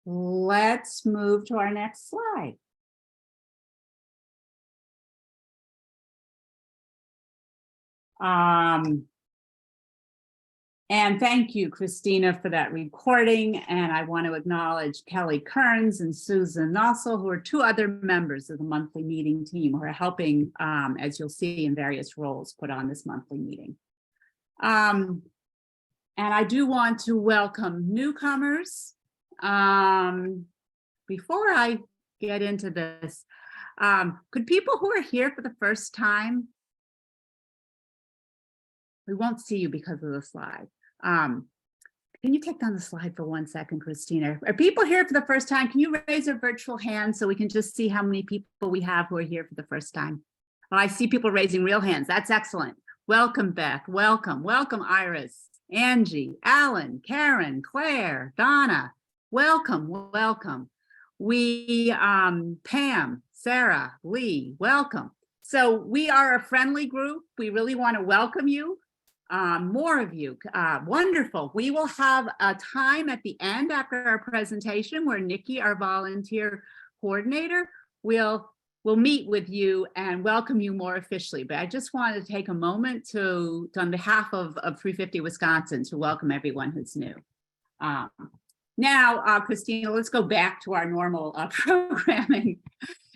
let's move to our next slide. And thank you, Christina, for that recording. And I want to acknowledge Kelly Kearns and Susan Nossel, who are two other members of the monthly meeting team who are helping, as you'll see, in various roles, put on this monthly meeting. And I do want to welcome newcomers. Before I get into this, could people who are here for the first time, we won't see you because of the slide. Can you take down the slide for 1 second, Christina? Are people here for the first time? Can you raise your virtual hand so we can just see how many people we have who are here for the first time? Oh, I see people raising real hands. That's excellent. Welcome, Beth. Welcome. Welcome, Iris, Angie, Alan, Karen, Claire, Donna. Welcome. Welcome. We, Pam, Sarah, Lee, welcome. So we are a friendly group. We really want to welcome you. More of you, wonderful. We will have a time at the end after our presentation where Nikki, our volunteer coordinator, will meet with you and welcome you more officially. But I just wanted to take a moment to on behalf of 350 Wisconsin, to welcome everyone who's new. Now, Christina, let's go back to our normal programming.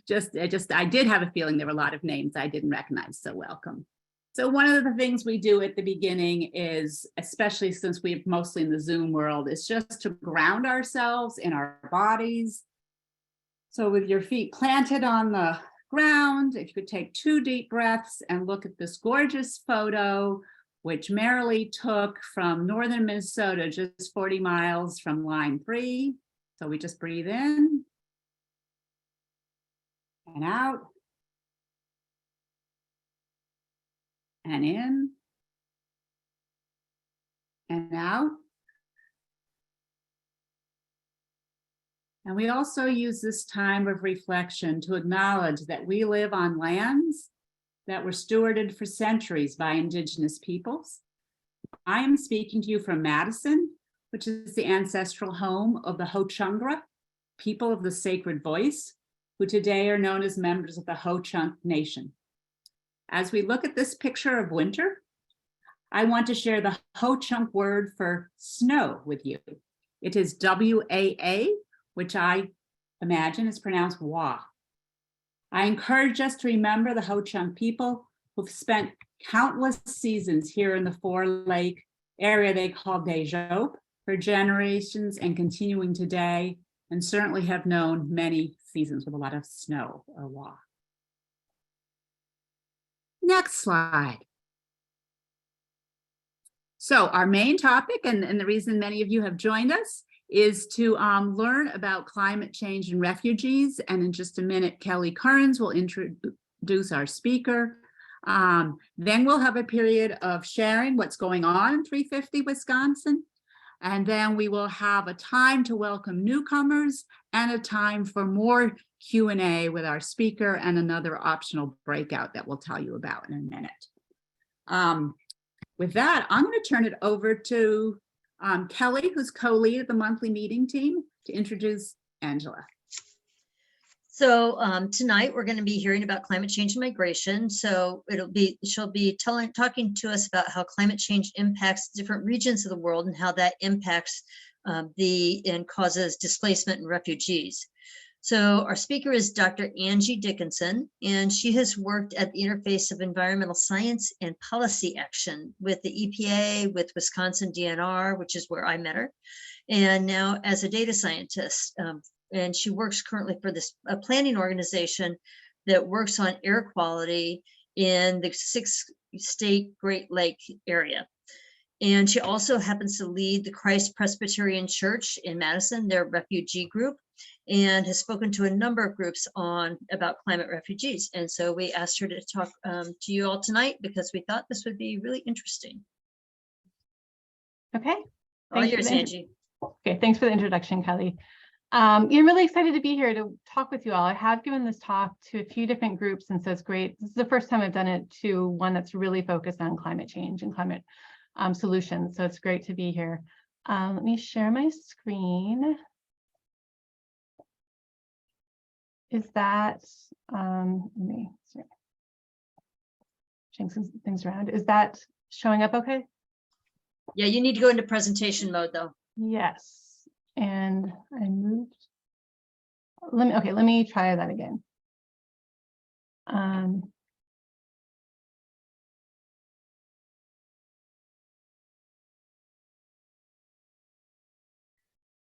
I did have a feeling there were a lot of names I didn't recognize, so welcome. So one of the things we do at the beginning is, especially since we're mostly in the Zoom world, is just to ground ourselves in our bodies. So with your feet planted on the ground, if you could take 2 deep breaths and look at this gorgeous photo, which Marilee took from northern Minnesota, just 40 miles from line 3. So we just breathe in and out. And in and out. And we also use this time of reflection to acknowledge that we live on lands that were stewarded for centuries by Indigenous peoples. I am speaking to you from Madison, which is the ancestral home of the Ho-Chungra, people of the sacred voice, who today are known as members of the Ho-Chunk Nation. As we look at this picture of winter, I want to share the Ho-Chunk word for snow with you. It is W-A-A, which I imagine is pronounced wah. I encourage us to remember the Ho-Chunk people who've spent countless seasons here in the 4-lake area they call Dejope for generations and continuing today, and certainly have known many seasons with a lot of snow or wah. Next slide. So our main topic, and the reason many of you have joined us, is to learn about climate change and refugees. And in just a minute, Kelly Kearns will introduce our speaker. Then we'll have a period of sharing what's going on in 350 Wisconsin. And then we will have a time to welcome newcomers and a time for more Q&A with our speaker and another optional breakout that we'll tell you about in a minute. With that, I'm going to turn it over to Kelly, who's co-lead of the monthly meeting team, to introduce Angela. So tonight we're going to be hearing about climate change and migration. So she'll be talking to us about how climate change impacts different regions of the world and how that impacts and causes displacement and refugees. So our speaker is Dr. Angie Dickinson, and she has worked at the interface of environmental science and policy action with the EPA, with Wisconsin DNR, which is where I met her, and now as a data scientist. And she works currently for this planning organization that works on air quality in the 6-state Great Lake area. And she also happens to lead the Christ Presbyterian Church in Madison, their refugee group, and has spoken to a number of groups about climate refugees. And so we asked her to talk to you all tonight because we thought this would be really interesting. Okay. All yours, Angie. Okay, thanks for the introduction, Kelly. I'm really excited to be here to talk with you all. I have given this talk to a few different groups, and so it's great. This is the first time I've done it to one that's really focused on climate change and climate solutions. So it's great to be here. Let me share my screen. is that, let me change some things around. Is that showing up okay? Yeah, you need to go into presentation mode though. Yes, and I moved. Let me try that again.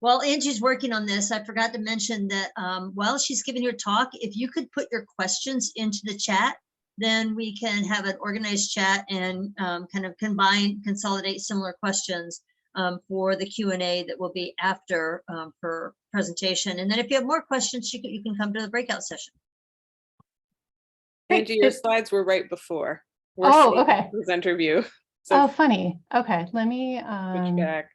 While Angie's working on this, I forgot to mention that while she's giving your talk, if you could put your questions into the chat, then we can have an organized chat and kind of consolidate similar questions for the Q&A that will be after her presentation. And then if you have more questions, you can come to the breakout session. Angie, your slides were right before. Oh, okay. Presenter view. So oh, funny. Okay, let me switch back.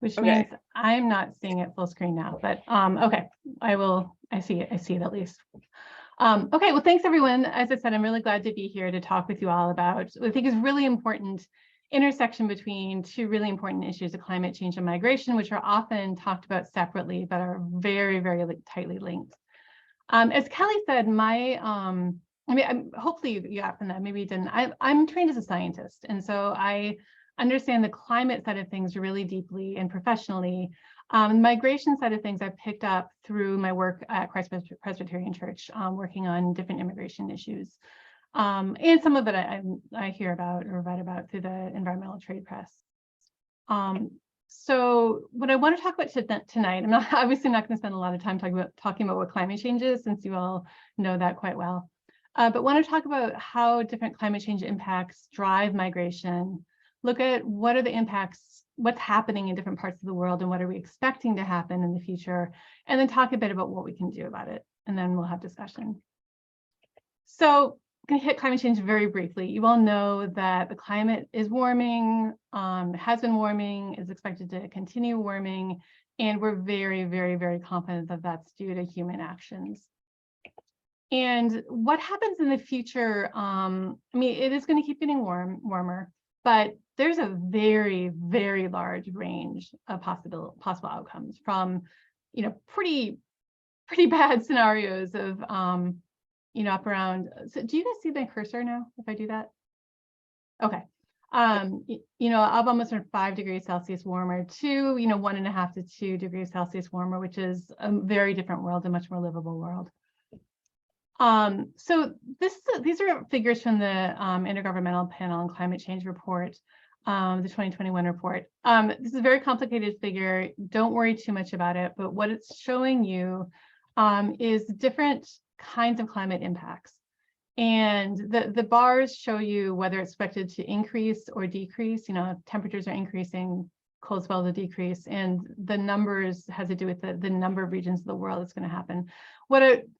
which Okay. means I'm not seeing it full screen now, but okay, I see it at least. Okay, well, thanks everyone. As I said, I'm really glad to be here to talk with you all about what I think is really important intersection between two really important issues of climate change and migration, which are often talked about separately, but are very, very tightly linked. As Kelly said, hopefully you got from that, maybe you didn't. I'm trained as a scientist, and so I understand the climate side of things really deeply and professionally. Migration side of things I've picked up through my work at Christ Presbyterian Church, working on different immigration issues. And some of it I hear about or read about through the environmental trade press. So what I want to talk about tonight, I'm obviously not going to spend a lot of time talking about what climate change is, since you all know that quite well. But want to talk about how different climate change impacts drive migration, look at what are the impacts, what's happening in different parts of the world, and what are we expecting to happen in the future, and then talk a bit about what we can do about it, and then we'll have discussion. So I'm going to hit climate change very briefly. You all know that the climate is warming, has been warming, is expected to continue warming, and we're very, very, very confident that that's due to human actions. And what happens in the future, it is going to keep getting warmer, but there's a very, very large range of possible outcomes, from, pretty bad scenarios of, up around. So do you guys see my cursor now, if I do that? Okay. Up almost 5 degrees Celsius warmer to, 1.5 to 2 degrees Celsius warmer, which is a very different world, a much more livable world. So these are figures from the Intergovernmental Panel on Climate Change report, the 2021 report. This is a very complicated figure. Don't worry too much about it, but what it's showing you is different kinds of climate impacts. And the bars show you whether it's expected to increase or decrease. Temperatures are increasing, cold spells will decrease, and the numbers has to do with the number of regions of the world that's going to happen.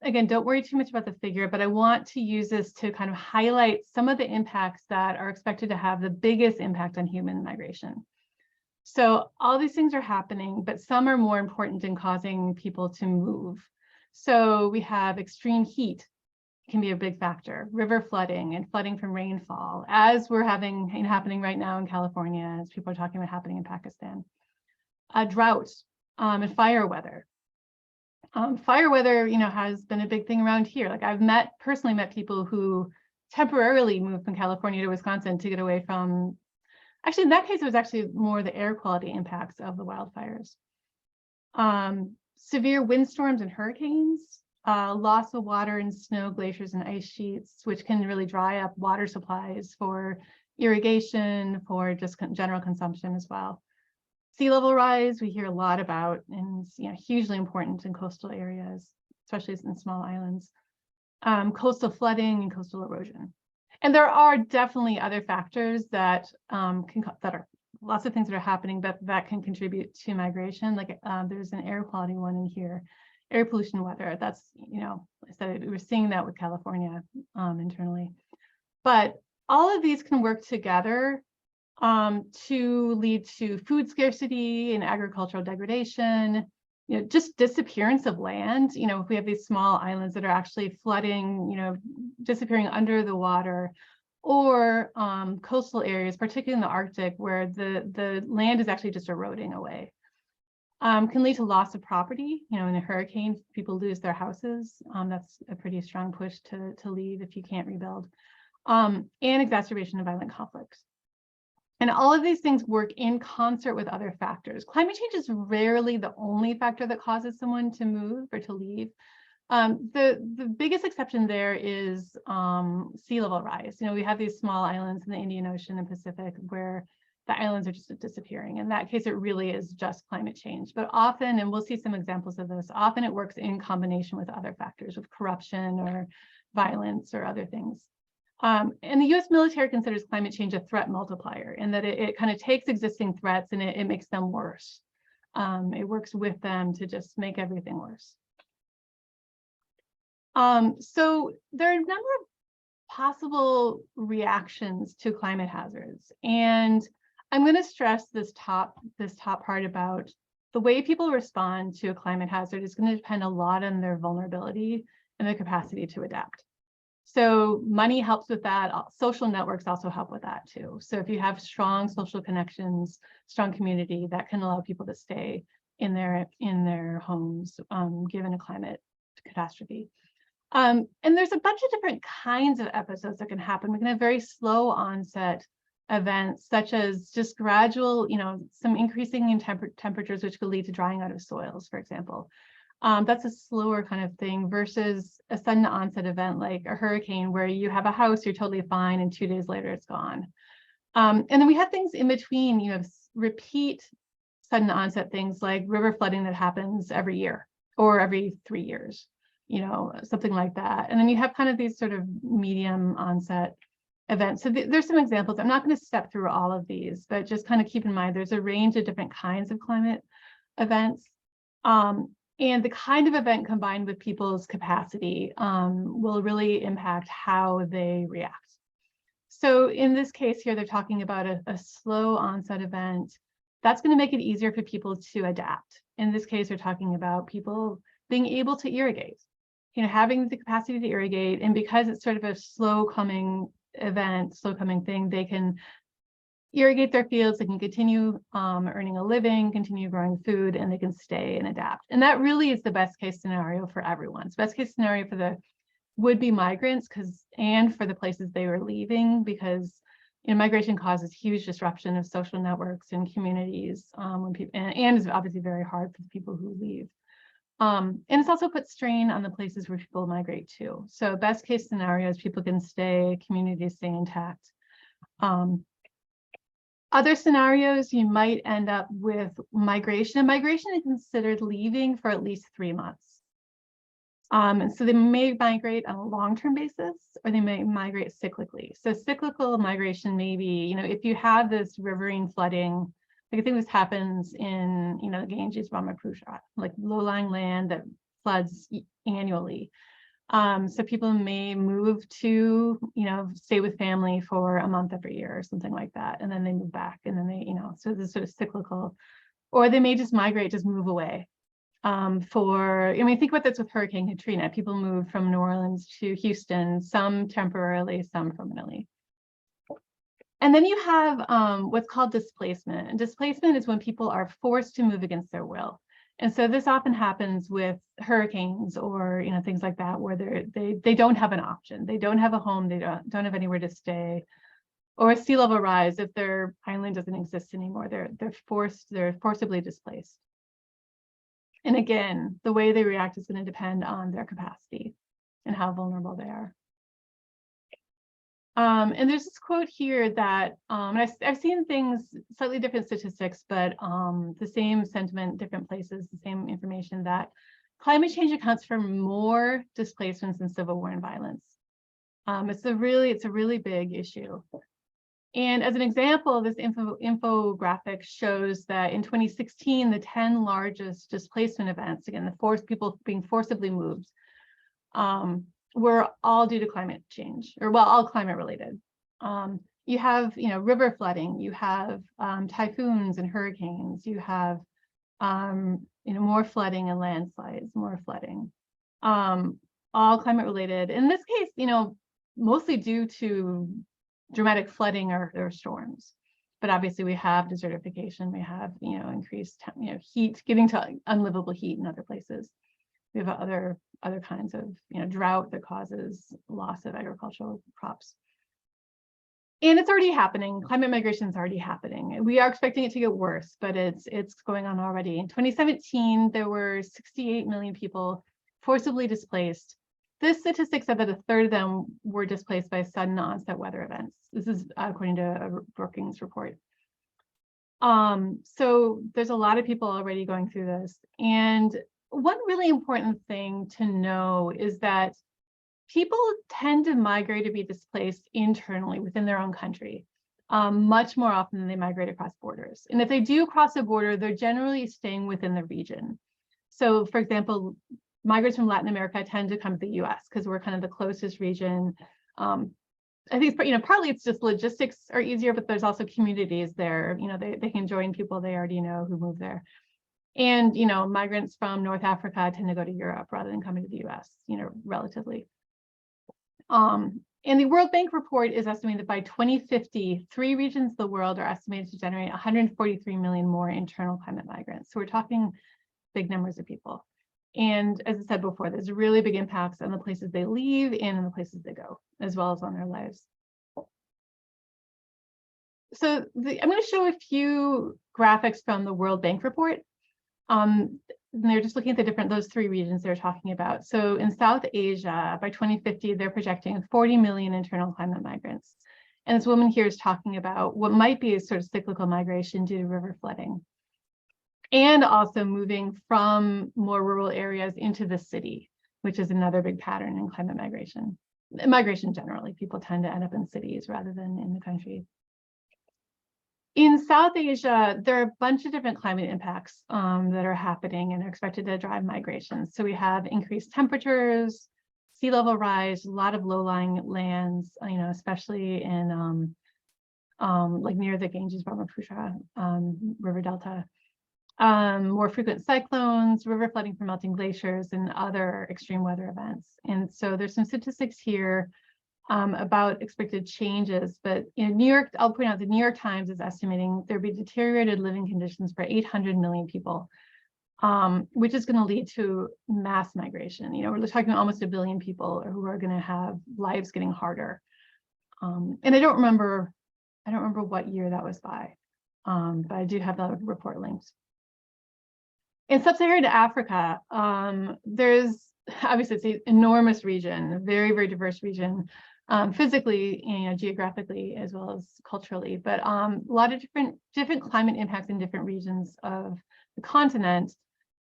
Again, don't worry too much about the figure, but I want to use this to kind of highlight some of the impacts that are expected to have the biggest impact on human migration. So all these things are happening, but some are more important in causing people to move. So we have extreme heat can be a big factor, river flooding and flooding from rainfall, as we're having happening right now in California, as people are talking about happening in Pakistan. Droughts and fire weather. Fire weather, has been a big thing around here. Like I've personally met people who temporarily moved from California to Wisconsin to get away from, actually in that case, it was actually more the air quality impacts of the wildfires. Severe windstorms and hurricanes, loss of water and snow, glaciers and ice sheets, which can really dry up water supplies for irrigation, for just general consumption as well. Sea level rise, we hear a lot about, and hugely important in coastal areas, especially in small islands. Coastal flooding and coastal erosion. And there are definitely other factors that are lots of things that are happening that can contribute to migration. Like there's an air quality one in here, air pollution, weather. That's, I said we're seeing that with California internally. But all of these can work together to lead to food scarcity and agricultural degradation, just disappearance of land. If we have these small islands that are actually flooding, disappearing under the water, or coastal areas, particularly in the Arctic, where the land is actually just eroding away. Can lead to loss of property. In a hurricane, people lose their houses. That's a pretty strong push to leave if you can't rebuild. And exacerbation of violent conflicts. And all of these things work in concert with other factors. Climate change is rarely the only factor that causes someone to move or to leave. The biggest exception there is sea level rise. We have these small islands in the Indian Ocean and Pacific where the islands are just disappearing. In that case, it really is just climate change. But often, and we'll see some examples of this, often it works in combination with other factors, with corruption or violence or other things. And the US military considers climate change a threat multiplier, in that it kind of takes existing threats and it makes them worse. It works with them to just make everything worse. So there are a number of possible reactions to climate hazards. And I'm going to stress this top part about the way people respond to a climate hazard is going to depend a lot on their vulnerability and their capacity to adapt. So money helps with that. Social networks also help with that too. So if you have strong social connections, strong community, that can allow people to stay in their homes, given a climate catastrophe. And there's a bunch of different kinds of episodes that can happen. We can have very slow onset events, such as just gradual, some increasing in temperatures, which could lead to drying out of soils, for example. That's a slower kind of thing versus a sudden onset event like a hurricane, where you have a house, you're totally fine, and 2 days later it's gone. And then we have things in between, repeat sudden onset things like river flooding that happens every year or every 3 years, something like that. And then you have kind of these sort of medium onset events. So there's some examples. I'm not going to step through all of these, but just kind of keep in mind there's a range of different kinds of climate events. And the kind of event combined with people's capacity will really impact how they react. So in this case here, they're talking about a slow onset event. That's going to make it easier for people to adapt. In this case, they're talking about people being able to irrigate, having the capacity to irrigate. And because it's sort of a slow coming event, slow coming thing, they can irrigate their fields, they can continue earning a living, continue growing food, and they can stay and adapt. And that really is the best case scenario for everyone. It's best case scenario for the would-be migrants and for the places they were leaving, because migration causes huge disruption of social networks and communities when people, and is obviously very hard for the people who leave. And it's also put strain on the places where people migrate to. So best case scenario is people can stay, communities stay intact. Other scenarios, you might end up with migration. And migration is considered leaving for at least 3 months. And so they may migrate on a long-term basis, or they may migrate cyclically. So cyclical migration may be, if you have this riverine flooding, like I think this happens in, the Ganges, Brahmaputra, like low-lying land that floods annually. So people may move to, stay with family for a month every year or something like that. And then they move back, and then they, so this is sort of cyclical, or they may just migrate, just move away. Think about this with Hurricane Katrina. People moved from New Orleans to Houston, some temporarily, some permanently. And then you have what's called displacement. And displacement is when people are forced to move against their will. And so this often happens with hurricanes or things like that, where they don't have an option. They don't have a home. They don't have anywhere to stay. Or a sea level rise, if their island doesn't exist anymore, they're forcibly displaced. And again, the way they react is going to depend on their capacity and how vulnerable they are. And there's this quote here that, and I've seen things, slightly different statistics, but the same sentiment, different places, the same information, that climate change accounts for more displacements than civil war and violence. It's a really big issue. And as an example, this infographic shows that in 2016, the 10 largest displacement events, again, people being forcibly moved, were all due to climate change, or all climate related. You have, river flooding, you have typhoons and hurricanes, you have, more flooding and landslides, more flooding, all climate related. In this case, mostly due to dramatic flooding or storms, But obviously we have desertification, we have, increased, heat, getting to unlivable heat in other places. We have other kinds of, drought that causes loss of agricultural crops. And it's already happening. Climate migration is already happening. We are expecting it to get worse, but it's going on already. In 2017, there were 68 million people forcibly displaced. This statistic said that a third of them were displaced by sudden onset weather events. This is according to a Brookings report. So there's a lot of people already going through this. And one really important thing to know is that people tend to migrate or be displaced internally within their own country, much more often than they migrate across borders. And if they do cross a border, they're generally staying within the region. So for example, migrants from Latin America tend to come to the US because we're kind of the closest region. I think it's, partly it's just logistics are easier, but there's also communities there. They can join people they already know who move there. And, migrants from North Africa tend to go to Europe rather than coming to the US, relatively. And the World Bank report is estimated that by 2050, 3 regions of the world are estimated to generate 143 million more internal climate migrants. So we're talking big numbers of people. And as I said before, there's really big impacts on the places they leave and in the places they go, as well as on their lives. So I'm going to show a few graphics from the World Bank report. And they're just looking at those 3 regions they're talking about. So in South Asia, by 2050, they're projecting 40 million internal climate migrants. And this woman here is talking about what might be a sort of cyclical migration due to river flooding, and also moving from more rural areas into the city, which is another big pattern in climate migration. Migration generally, people tend to end up in cities rather than in the country. In South Asia, there are a bunch of different climate impacts that are happening and are expected to drive migration. So we have increased temperatures, sea level rise, a lot of low-lying lands, especially in like near the Ganges-Brahmaputra river delta. More frequent cyclones, river flooding from melting glaciers, and other extreme weather events. And so there's some statistics here about expected changes, but in New York, I'll point out the New York Times is estimating there'll be deteriorated living conditions for 800 million people, which is going to lead to mass migration. We're talking almost 1 billion people who are going to have lives getting harder. And I don't remember what year that was by, but I do have the report linked. In sub-Saharan Africa, there's obviously it's an enormous region, a very, very diverse region, physically, geographically, as well as culturally, but a lot of different climate impacts in different regions of the continent,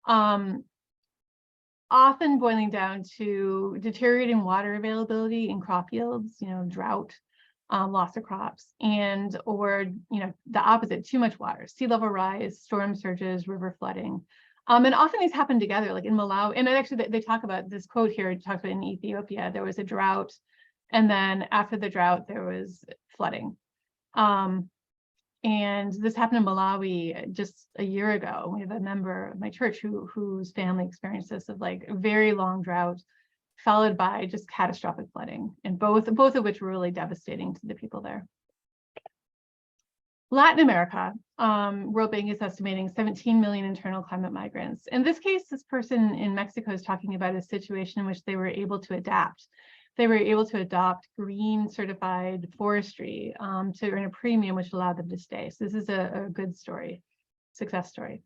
often boiling down to deteriorating water availability in crop yields, drought, loss of crops, and or the opposite, too much water, sea level rise, storm surges, river flooding. And often these happen together, like in Malawi, and actually they talk about this quote here, it talks about in Ethiopia, there was a drought, and then after the drought, there was flooding. And this happened in Malawi just a year ago. We have a member of my church whose family experienced this, of like a very long drought, followed by just catastrophic flooding, and both of which were really devastating to the people there. Latin America, World Bank is estimating 17 million internal climate migrants. In this case, this person in Mexico is talking about a situation in which they were able to adapt. They were able to adopt green certified forestry to earn a premium, which allowed them to stay. So this is a good story, success story.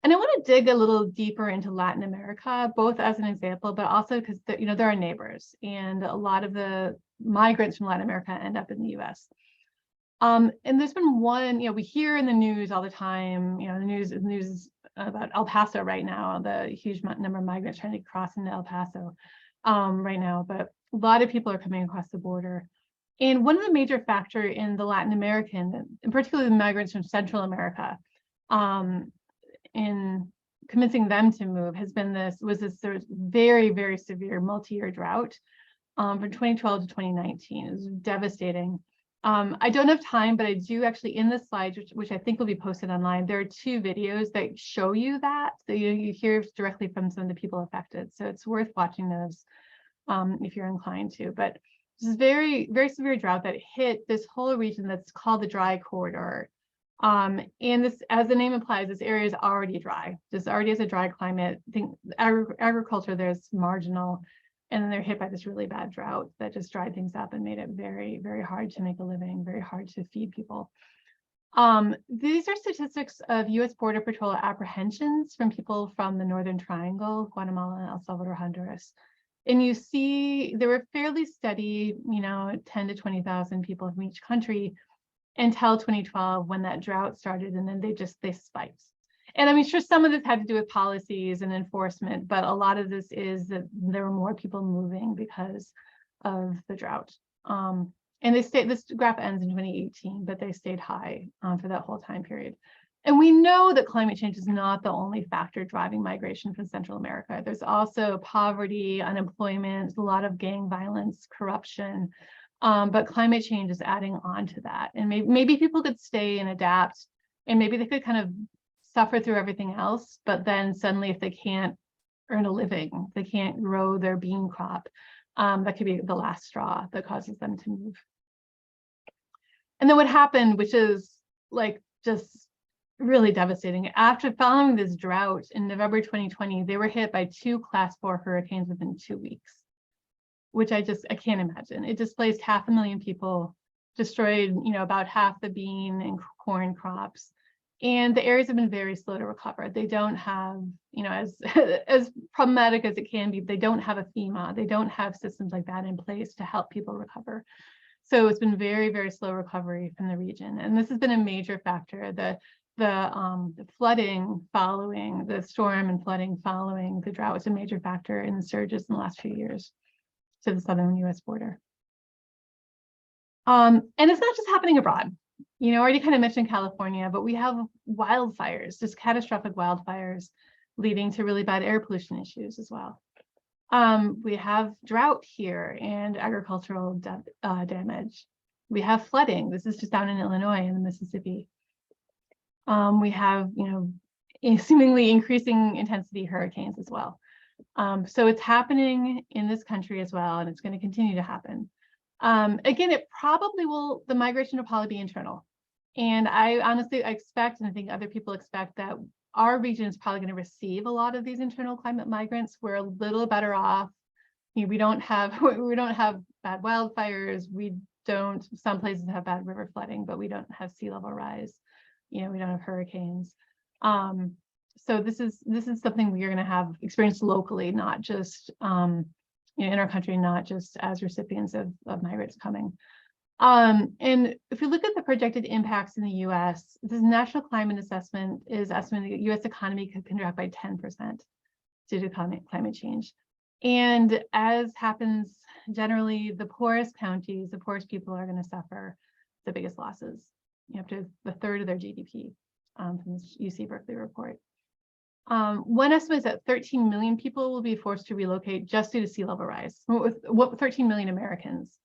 And I want to dig a little deeper into Latin America, both as an example, but also because they're our neighbors, and a lot of the migrants from Latin America end up in the US. And there's been one, we hear in the news all the time, the news is about El Paso right now, the huge number of migrants trying to cross into El Paso right now, but a lot of people are coming across the border. And one of the major factors in the Latin American, and particularly the migrants from Central America, in convincing them to move was this sort of very, very severe multi-year drought from 2012 to 2019. It was devastating. I don't have time, but I do actually, in this slide, which I think will be posted online, there are 2 videos that show you that. So you hear directly from some of the people affected. So it's worth watching those if you're inclined to. But this is very, very severe drought that hit this whole region that's called the dry corridor. And this, as the name implies, this area is already dry. This already has a dry climate. I think agriculture there's marginal, and then they're hit by this really bad drought that just dried things up and made it very, very hard to make a living, very hard to feed people. These are statistics of US Border Patrol apprehensions from people from the Northern Triangle, Guatemala, El Salvador, Honduras. And you see they were fairly steady, 10 to 20,000 people from each country until 2012 when that drought started, and then they spiked. And I mean, sure, some of this had to do with policies and enforcement, but a lot of this is that there were more people moving because of the drought. And they stayed, this graph ends in 2018, but they stayed high for that whole time period. And we know that climate change is not the only factor driving migration from Central America. There's also poverty, unemployment, a lot of gang violence, corruption, but climate change is adding on to that. And maybe people could stay and adapt, and maybe they could kind of suffer through everything else, but then suddenly if they can't earn a living, they can't grow their bean crop, that could be the last straw that causes them to move. And then what happened, which is like just really devastating, after following this drought in November 2020, they were hit by 2 Class 4 hurricanes within 2 weeks, which I can't imagine. It displaced 500,000 people, destroyed, about half the bean and corn crops. And the areas have been very slow to recover. They don't have, as problematic as it can be, they don't have a FEMA. They don't have systems like that in place to help people recover. So it's been very, very slow recovery from the region. And this has been a major factor. The flooding following the storm and flooding following the drought was a major factor in the surges in the last few years to the southern US border. And it's not just happening abroad. I already kind of mentioned California, but we have wildfires, just catastrophic wildfires leading to really bad air pollution issues as well. We have drought here and agricultural damage. We have flooding. This is just down in Illinois and the Mississippi. We have, seemingly increasing intensity hurricanes as well. So it's happening in this country as well, and it's going to continue to happen. Again, the migration will probably be internal. And I honestly expect, and I think other people expect, that our region is probably going to receive a lot of these internal climate migrants. We're a little better off. We don't have bad wildfires. Some places have bad river flooding, but we don't have sea level rise. We don't have hurricanes. So this is something we are going to have experienced locally, not just in our country, not just as recipients of migrants coming. And if you look at the projected impacts in the US, this National Climate Assessment is estimating the US economy could contract by 10% due to climate change. And as happens generally, the poorest counties, the poorest people are going to suffer the biggest losses, up to a third of their GDP from this UC Berkeley report. One estimate is that 13 million people will be forced to relocate just due to sea level rise, with 13 million Americans.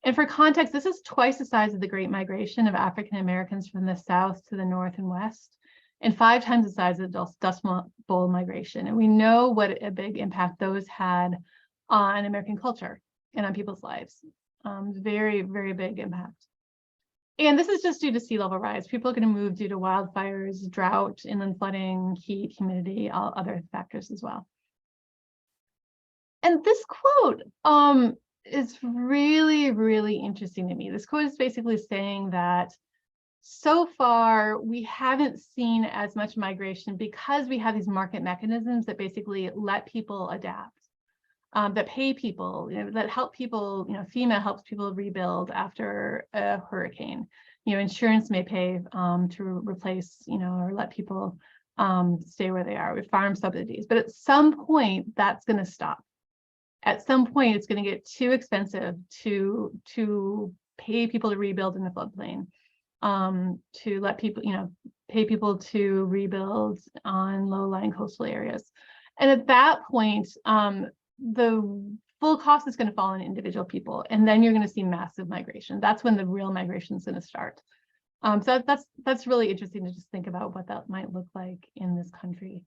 And for context, this is twice the size of the Great Migration of African Americans from the South to the North and West, and 5 times the size of the Dust Bowl migration. And we know what a big impact those had on American culture and on people's lives. Very, very big impact. And this is just due to sea level rise. People are going to move due to wildfires, drought, inland flooding, heat, humidity, all other factors as well. And this quote is really, really interesting to me. This quote is basically saying that so far we haven't seen as much migration because we have these market mechanisms that basically let people adapt, that pay people, that help people, FEMA helps people rebuild after a hurricane. Insurance may pay to replace, or let people stay where they are with farm subsidies. But at some point, that's going to stop. At some point, it's going to get too expensive to pay people to rebuild in the floodplain, to let people, pay people to rebuild on low-lying coastal areas. And at that point, the full cost is going to fall on individual people, and then you're going to see massive migration. That's when the real migration is going to start. So that's really interesting to just think about what that might look like in this country.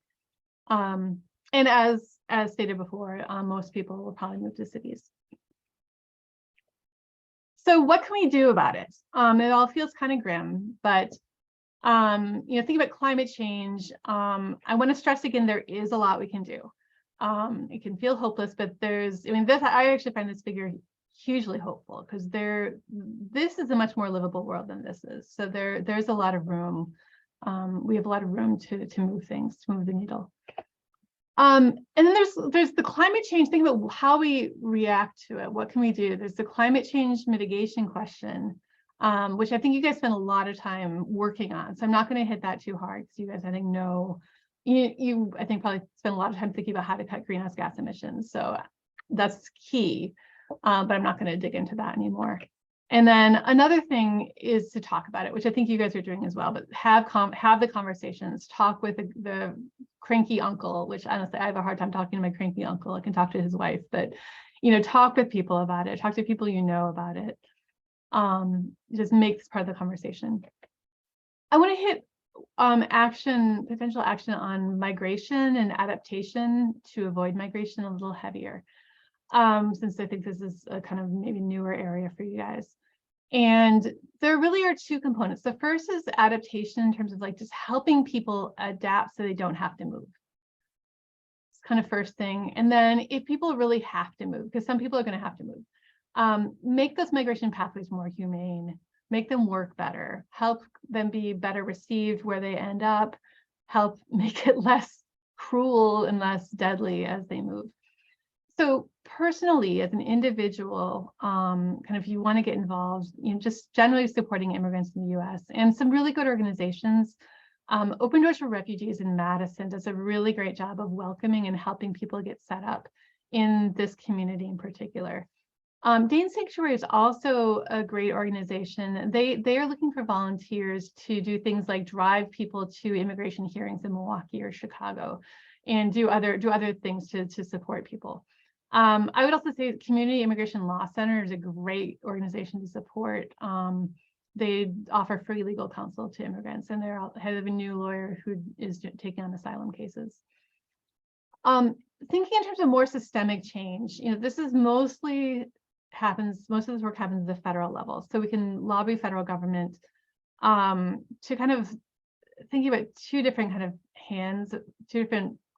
And as stated before, most people will probably move to cities. So what can we do about it? It all feels kind of grim, but Think about climate change. I want to stress again, there is a lot we can do. It can feel hopeless, but I actually find this figure hugely hopeful because this is a much more livable world than this is. So there's a lot of room. We have a lot of room to move things, to move the needle. And then there's the climate change. Think about how we react to it. What can we do? There's the climate change mitigation question, which I think you guys spend a lot of time working on. So I'm not going to hit that too hard because you guys, I think, know, you I think probably spend a lot of time thinking about how to cut greenhouse gas emissions. So that's key, but I'm not going to dig into that anymore. And then another thing is to talk about it, which I think you guys are doing as well, but have the conversations, talk with the cranky uncle, which honestly, I have a hard time talking to my cranky uncle. I can talk to his wife, but, talk with people about it, talk to people about it. Just make this part of the conversation. I want to hit potential action on migration and adaptation to avoid migration a little heavier, since I think this is a kind of maybe newer area for you guys. And there really are two components. The first is adaptation in terms of like just helping people adapt so they don't have to move. It's kind of first thing. And then if people really have to move, because some people are going to have to move, make those migration pathways more humane, make them work better, help them be better received where they end up, help make it less cruel and less deadly as they move. So personally, as an individual, if you want to get involved, just generally supporting immigrants in the US and some really good organizations. Open Doors for Refugees in Madison does a really great job of welcoming and helping people get set up in this community in particular. Dane Sanctuary is also a great organization. They are looking for volunteers to do things like drive people to immigration hearings in Milwaukee or Chicago and do other things to support people. I would also say Community Immigration Law Center is a great organization to support. They offer free legal counsel to immigrants, and they're head of a new lawyer who is taking on asylum cases. Thinking in terms of more systemic change, this is most of this work happens at the federal level. So we can lobby federal government to kind of thinking about two different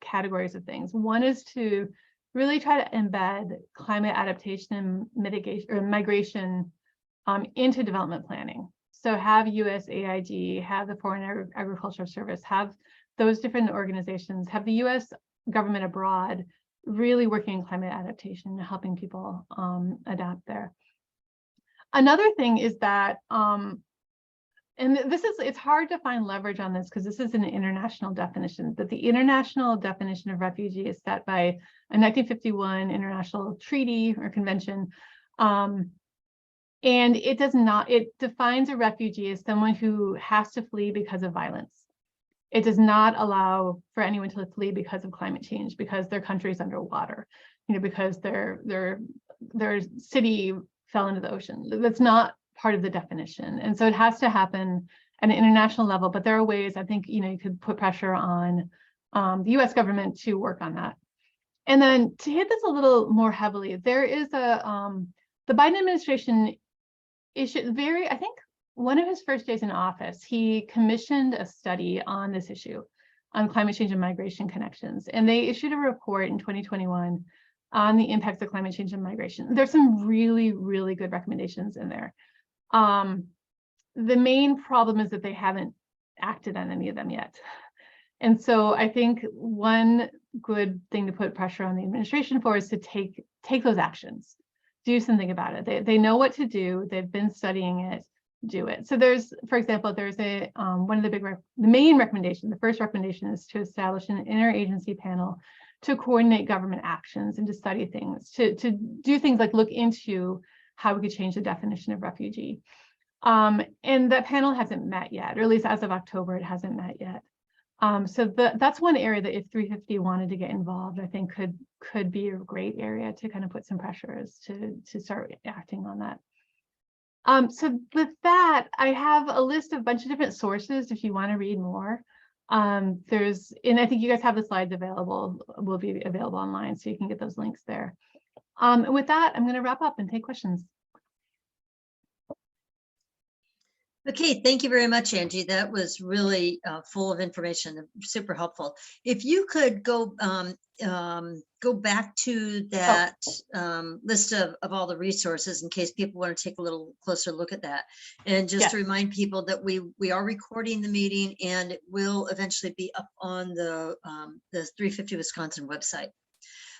categories of things. One is to really try to embed climate adaptation and mitigation or migration into development planning. So have USAID, have the Foreign Agriculture Service, have those different organizations, have the US government abroad really working in climate adaptation and helping people adapt there. Another thing is that, and it's hard to find leverage on this because this is an international definition, but the international definition of refugee is set by a 1951 international treaty or convention. And it defines a refugee as someone who has to flee because of violence. It does not allow for anyone to flee because of climate change, because their country is underwater, because their city fell into the ocean. That's not part of the definition. And so it has to happen at an international level, but there are ways I think, you could put pressure on the US government to work on that. And then to hit this a little more heavily, there is the Biden administration issued I think one of his first days in office, he commissioned a study on this issue, on climate change and migration connections. And they issued a report in 2021 on the impacts of climate change and migration. There's some really, really good recommendations in there. The main problem is that they haven't acted on any of them yet. And so I think one good thing to put pressure on the administration for is to take those actions, do something about it. They know what to do. They've been studying it, do it. So for example, there's one of the main recommendation, the first recommendation is to establish an interagency panel to coordinate government actions and to study things, to do things like look into how we could change the definition of refugee. And that panel hasn't met yet, or at least as of October, it hasn't met yet. So that's one area that if 350 wanted to get involved, I think could be a great area to kind of put some pressures to start acting on that. So with that, I have a list of a bunch of different sources if you want to read more. And I think you guys have the slides available, will be available online, so you can get those links there. And with that, I'm going to wrap up and take questions. Okay, thank you very much, Angie. That was really full of information, super helpful. If you could go back to that list of all the resources in case people want to take a little closer look at that. And just to Yes. remind people that we are recording the meeting and it will eventually be up on the 350 Wisconsin website.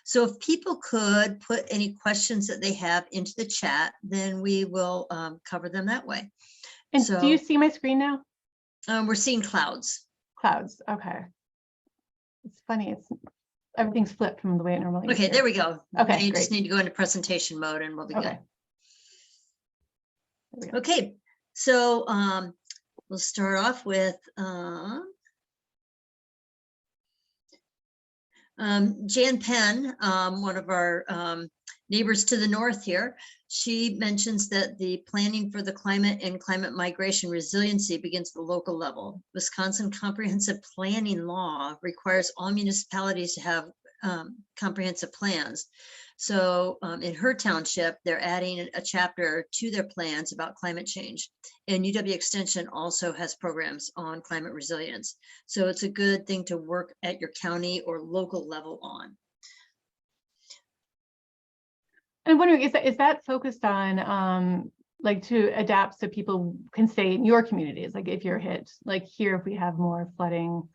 So if people could put any questions that they have into the chat, then we will cover them that way. And So, do you see my screen now? we're seeing clouds. Clouds. Okay. It's funny. Everything's flipped from the way it normally is Okay, here. there we go. Okay, Now you just great. need to go into presentation mode and we'll be Okay. good. There we go. Okay, so we'll start off with Jan Penn, one of our neighbors to the north here. She mentions that the planning for the climate and climate migration resiliency begins at the local level. Wisconsin comprehensive planning law requires all municipalities to have comprehensive plans. So in her township, they're adding a chapter to their plans about climate change. And UW Extension also has programs on climate resilience. So it's a good thing to work at your county or local level on. I'm wondering, is that focused on like to adapt so people can stay in your communities? Like if you're hit, like here, if we have more flooding,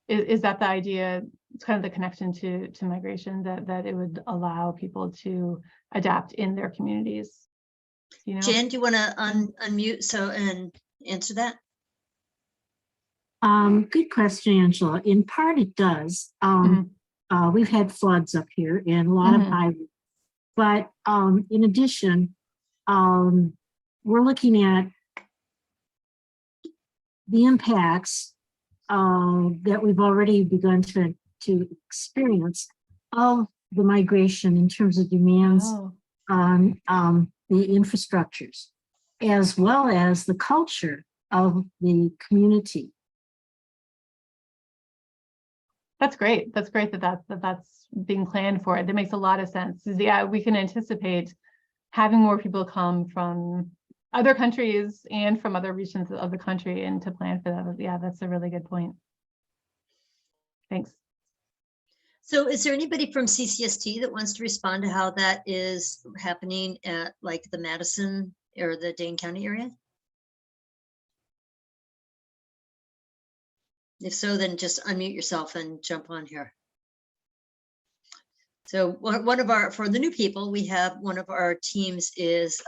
is that the idea? It's kind of the connection to migration, that it would allow people to adapt in their communities. You know? Jen, do you want to unmute and answer that? Good question, Angela. In part, it does. We've had floods up here and a lot of high, but in addition, we're looking at the impacts that we've already begun to experience of the migration in terms of demands on the infrastructures, as well as the culture of the community. That's great. That's great that's being planned for it. That makes a lot of sense. Yeah, we can anticipate having more people come from other countries and from other regions of the country and to plan for that. Yeah, that's a really good point. Thanks. So is there anybody from CCST that wants to respond to how that is happening at like the Madison or the Dane County area? If so, then just unmute yourself and jump on here. So for the new people, we have one of our teams is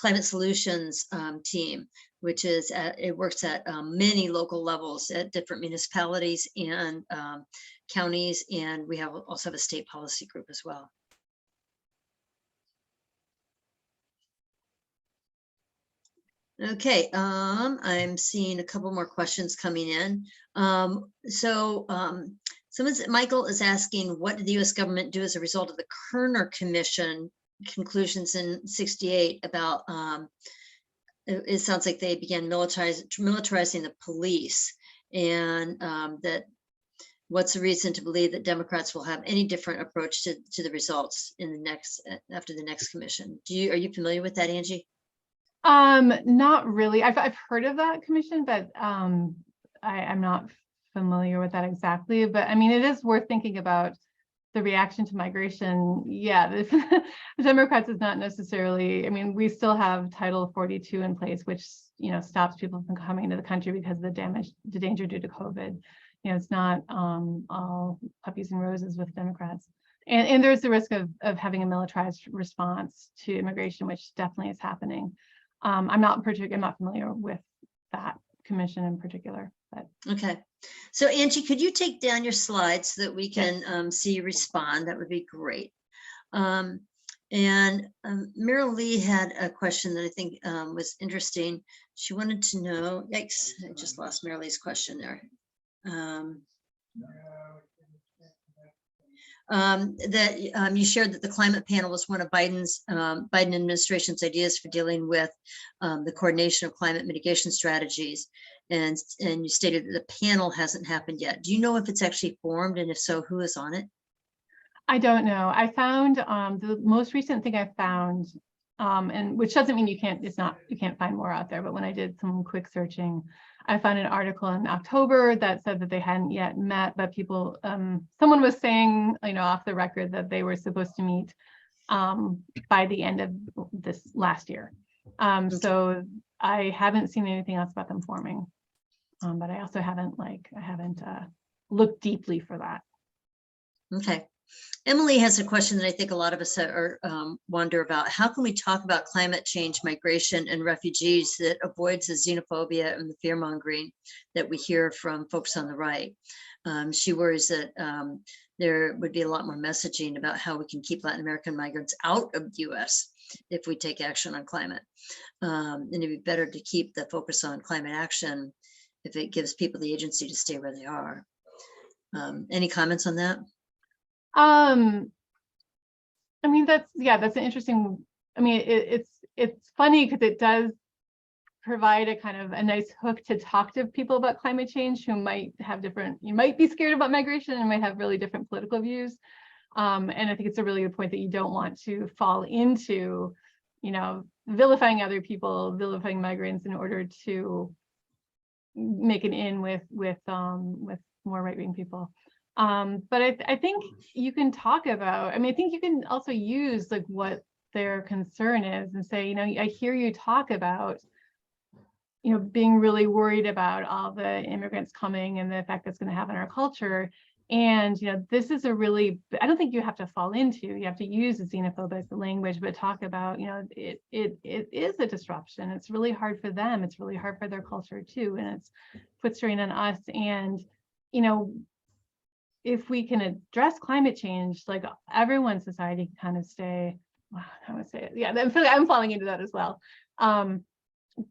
Climate Solutions team, which is it works at many local levels at different municipalities and counties, and we also have a state policy group as well. Okay, I'm seeing a couple more questions coming in. Michael is asking, what did the U.S. government do as a result of the Kerner Commission conclusions in '68 about, it sounds like they began militarizing the police, and that what's the reason to believe that Democrats will have any different approach to the results in after the next commission? Are you familiar with that, Angie? Not really. I've heard of that commission, but I'm not familiar with that exactly. But I mean, it is worth thinking about the reaction to migration. Yeah, the Democrats is not necessarily. I mean, we still have Title 42 in place, which stops people from coming into the country because of the danger due to COVID. It's not all puppies and roses with Democrats. And there's the risk of having a militarized response to immigration, which definitely is happening. I'm not familiar with that commission in particular. But okay, so Angie, could you take down your slides so that we can see you respond? That would be great. And Meryl Lee had a question that I think was interesting. She wanted to know. Yikes! I just lost Meryl Lee's question there. You shared that the climate panel was one of Biden administration's ideas for dealing with the coordination of climate mitigation strategies, and you stated that the panel hasn't happened yet. Do you know if it's actually formed, and if so, who is on it? I don't know. I found the most recent thing I found And which doesn't mean you can't find more out there. But when I did some quick searching, I found an article in October that said that they hadn't yet met, but people, someone was saying, off the record that they were supposed to meet by the end of this last year. So I haven't seen anything else about them forming, but I also haven't looked deeply for that. Okay. Emily has a question that I think a lot of us are wonder about. How can we talk about climate change, migration, and refugees that avoids the xenophobia and the fear mongering that we hear from folks on the right? She worries that there would be a lot more messaging about how we can keep Latin American migrants out of the US if we take action on climate. And it'd be better to keep the focus on climate action if it gives people the agency to stay where they are. Any comments on that? I mean, that's an interesting, it's funny because it does provide a kind of a nice hook to talk to people about climate change who might have you might be scared about migration and might have really different political views. And I think it's a really good point that you don't want to fall into, vilifying other people, vilifying migrants in order to make an in with more right-wing people. But I think you can talk about, I think you can also use like what their concern is and say, I hear you talk about, being really worried about all the immigrants coming and the effect that's going to have on our culture. And, this is I don't think you have to fall into, you have to use the xenophobic language, but talk about, it is a disruption. It's really hard for them. It's really hard for their culture too. And it's put strain on us. And, if we can address climate change, like everyone's society can kind of stay, how would I say it? Yeah, I'm falling into that as well.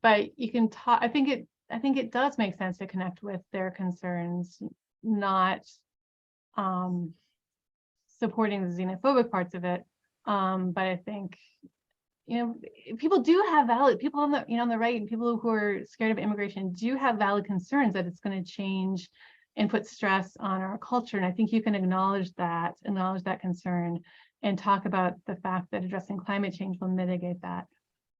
But you can talk, I think it does make sense to connect with their concerns, not supporting the xenophobic parts of it. But I think, people do have people on the, on the right and people who are scared of immigration do have valid concerns that it's going to change and put stress on our culture. And I think you can acknowledge that concern and talk about the fact that addressing climate change will mitigate that,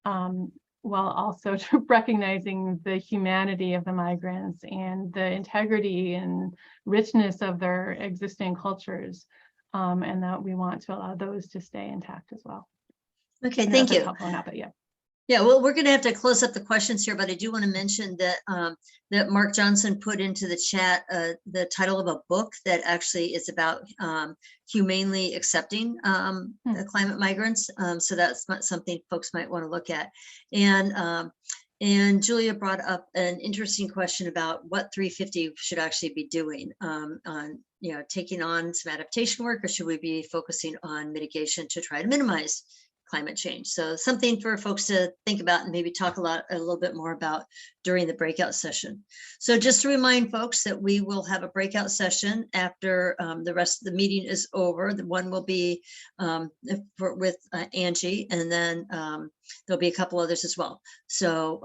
while also recognizing the humanity of the migrants and the integrity and richness of their existing cultures, and that we want to allow those to stay intact as well. Okay, thank you. Yeah. Yeah, well, we're going to have to close up the questions here, but I do want to mention that that Mark Johnson put into the chat the title of a book that actually is about humanely accepting climate migrants. So that's something folks might want to look at. And Julia brought up an interesting question about what 350 should actually be doing on taking on some adaptation work, or should we be focusing on mitigation to try to minimize climate change? So something for folks to think about and maybe talk a little bit more about during the breakout session. So just to remind folks that we will have a breakout session after the rest of the meeting is over. The one will be with Angie, and then there'll be a couple others as well. So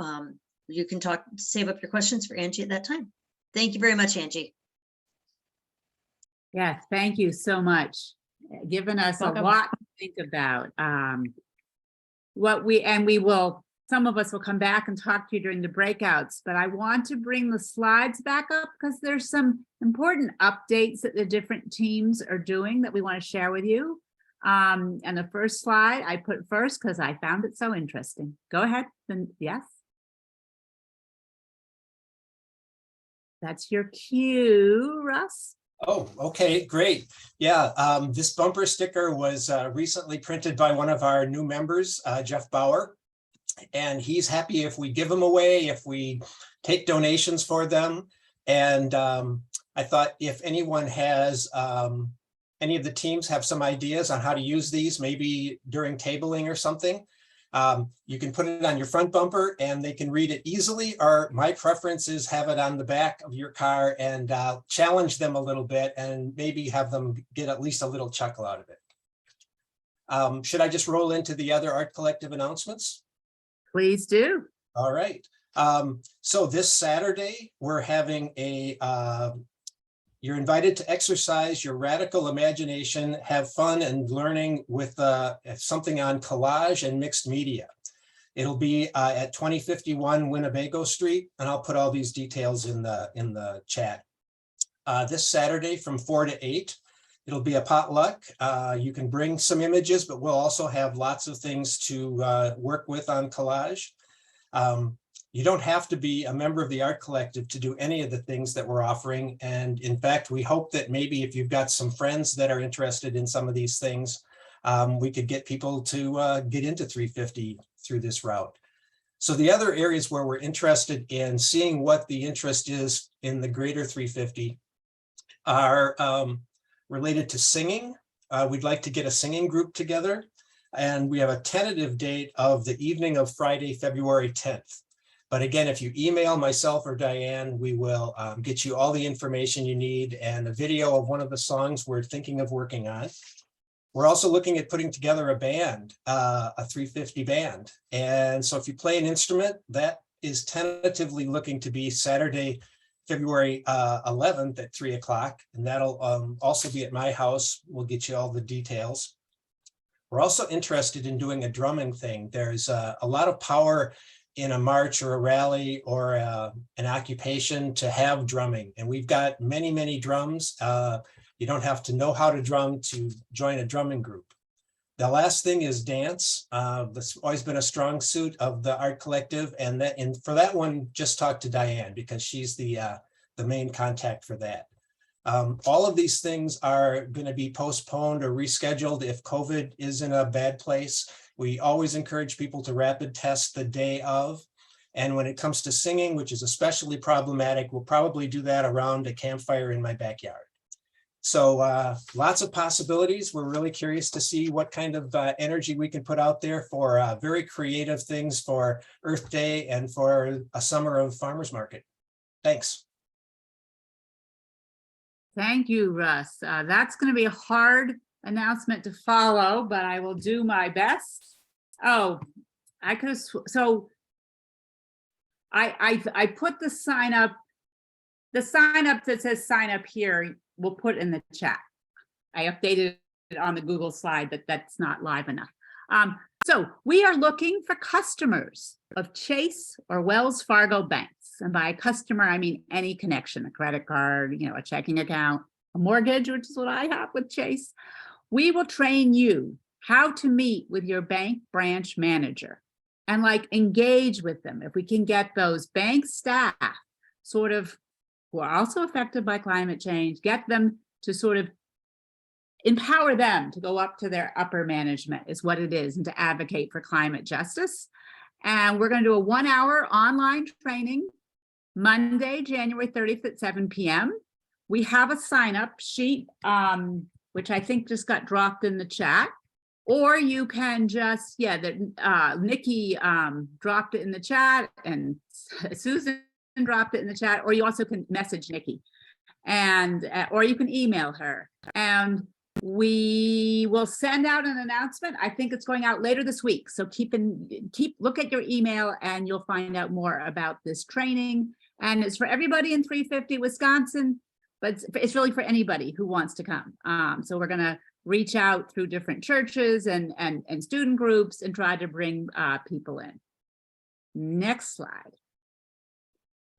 you can save up your questions for Angie at that time. Thank you very much, Angie. Yes, thank you so much. Given us a lot to think about. Some of us will come back and talk to you during the breakouts, but I want to bring the slides back up because there's some important updates that the different teams are doing that we want to share with you. And the first slide I put first because I found it so interesting. Go ahead. Yes. That's your cue, Russ. Oh, okay, great. Yeah, this bumper sticker was recently printed by one of our new members, Jeff Bauer, and he's happy if we give them away, if we take donations for them. And I thought if anyone has, any of the teams have some ideas on how to use these, maybe during tabling or something, you can put it on your front bumper and they can read it easily, or my preference is have it on the back of your car and challenge them a little bit and maybe have them get at least a little chuckle out of it. Should I just roll into the other Art Collective announcements? Please do. All right. So this Saturday, we're having a You're invited to exercise your radical imagination, have fun and learning with something on collage and mixed media. It'll be at 2051 Winnebago Street, and I'll put all these details in the chat. This Saturday from 4 to 8, it'll be a potluck. You can bring some images, but we'll also have lots of things to work with on collage. You don't have to be a member of the art collective to do any of the things that we're offering. And in fact, we hope that maybe if you've got some friends that are interested in some of these things, we could get people to get into 350 through this route. So the other areas where we're interested in seeing what the interest is in the greater 350 are related to singing. We'd like to get a singing group together, and we have a tentative date of the evening of Friday, February 10th. But again, if you email myself or Diane, we will get you all the information you need and a video of one of the songs we're thinking of working on. We're also looking at putting together a band, a 350 band. And so if you play an instrument, that is tentatively looking to be Saturday, February 11th at 3 o'clock. And that'll also be at my house. We'll get you all the details. We're also interested in doing a drumming thing. There's a lot of power in a march or a rally or an occupation to have drumming. And we've got many, many drums. You don't have to know how to drum to join a drumming group. The last thing is dance. That's always been a strong suit of the art collective. And for that one, just talk to Diane because she's the main contact for that. All of these things are going to be postponed or rescheduled if COVID is in a bad place. We always encourage people to rapid test the day of. And when it comes to singing, which is especially problematic, we'll probably do that around a campfire in my backyard. So lots of possibilities. We're really curious to see what kind of energy we can put out there for very creative things for Earth Day and for a summer of farmers market. Thanks. Thank you, Russ. That's going to be a hard announcement to follow, but I will do my best. Oh, I could have, so I put the sign up that says sign up here, we'll put in the chat. I updated it on the Google slide, but that's not live enough. So we are looking for customers of Chase or Wells Fargo banks. And by customer, I mean any connection, a credit card, a checking account, a mortgage, which is what I have with Chase. We will train you how to meet with your bank branch manager and engage with them. If we can get those bank staff sort of who are also affected by climate change, get them to sort of empower them to go up to their upper management is what it is, and to advocate for climate justice. And we're going to do a 1-hour online training Monday, January 30th at 7 p.m. We have a sign-up sheet, which I think just got dropped in the chat. Or you can just, Nikki dropped it in the chat and Susan dropped it in the chat, or you also can message Nikki and or you can email her, and we will send out an announcement. I think it's going out later this week, so look at your email and you'll find out more about this training. And it's for everybody in 350 Wisconsin, but it's really for anybody who wants to come. So we're going to reach out through different churches and student groups and try to bring people in. Next slide.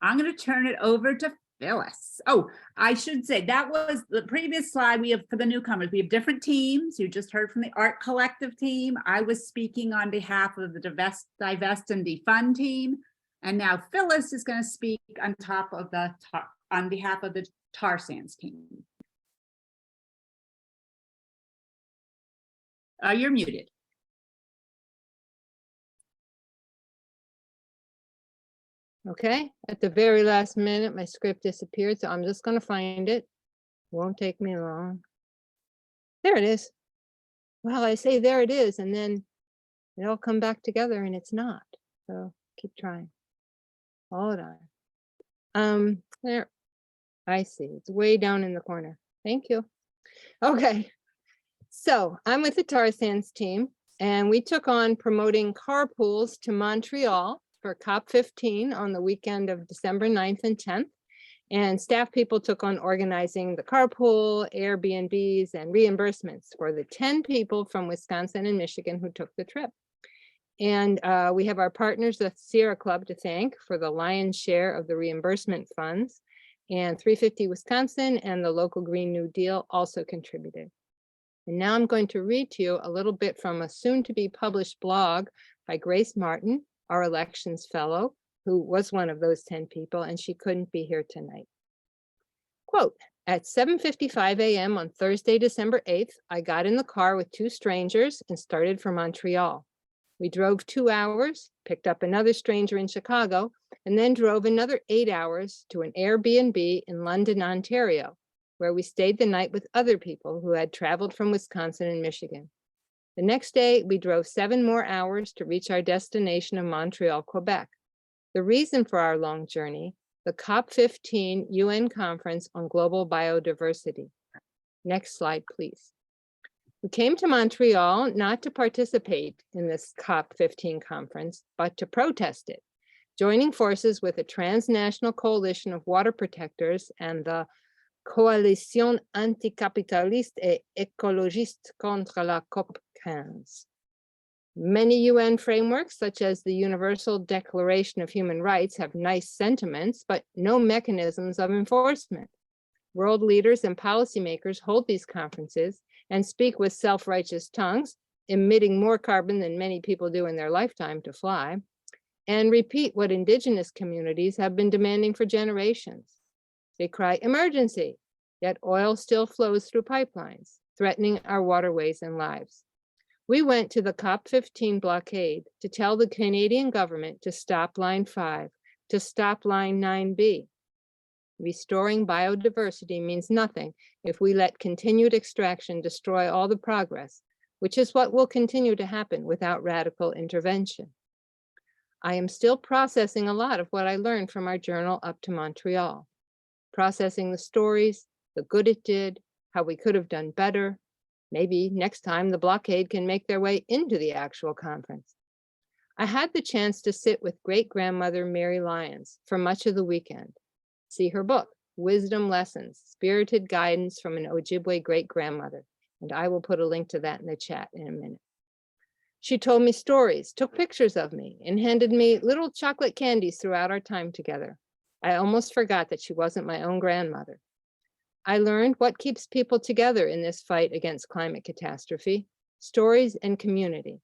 I'm going to turn it over to Phyllis. Oh, I should say that was the previous slide. We have, for the newcomers, we have different teams. You just heard from the Art Collective team. I was speaking on behalf of the Divest and Defund team. And now Phyllis is going to speak on behalf of the tar sands team. You're muted. Okay, at the very last minute, my script disappeared, so I'm just going to find it. Won't take me long. There it is. Well, I say there it is, and then it all come back together, and it's not. So keep trying. Hold on. There. I see. It's way down in the corner. Thank you. Okay. So I'm with the tar sands team, and we took on promoting carpools to Montreal for COP15 on the weekend of December 9th and 10th. And staff people took on organizing the carpool, Airbnbs, and reimbursements for the 10 people from Wisconsin and Michigan who took the trip. And we have our partners, the Sierra Club, to thank for the lion's share of the reimbursement funds. And 350 Wisconsin and the local Green New Deal also contributed. And now I'm going to read to you a little bit from a soon-to-be published blog by Grace Martin, our elections fellow, who was one of those 10 people, and she couldn't be here tonight. Quote, at 7:55 a.m. on Thursday, December 8th, I got in the car with 2 strangers and started for Montreal. We drove 2 hours, picked up another stranger in Chicago, and then drove another 8 hours to an Airbnb in London, Ontario, where we stayed the night with other people who had traveled from Wisconsin and Michigan. The next day, we drove 7 more hours to reach our destination of Montreal, Quebec. The reason for our long journey, the COP15 UN Conference on Global Biodiversity. Next slide, please. We came to Montreal not to participate in this COP15 conference, but to protest it, joining forces with a transnational coalition of water protectors and the Coalition anticapitaliste et écologiste contre la COP15. Many UN frameworks, such as the Universal Declaration of Human Rights, have nice sentiments, but no mechanisms of enforcement. World leaders and policymakers hold these conferences and speak with self-righteous tongues, emitting more carbon than many people do in their lifetime to fly, and repeat what indigenous communities have been demanding for generations. They cry emergency, yet oil still flows through pipelines, threatening our waterways and lives. We went to the COP15 blockade to tell the Canadian government to stop Line 5, to stop Line 9B. Restoring biodiversity means nothing if we let continued extraction destroy all the progress, which is what will continue to happen without radical intervention. I am still processing a lot of what I learned from our journal up to Montreal, processing the stories, the good it did, how we could have done better. Maybe next time the blockade can make their way into the actual conference. I had the chance to sit with great-grandmother Mary Lyons for much of the weekend, see her book, Wisdom Lessons, Spirited Guidance from an Ojibwe Great-Grandmother, and I will put a link to that in the chat in a minute. She told me stories, took pictures of me, and handed me little chocolate candies throughout our time together. I almost forgot that she wasn't my own grandmother. I learned what keeps people together in this fight against climate catastrophe, stories and community.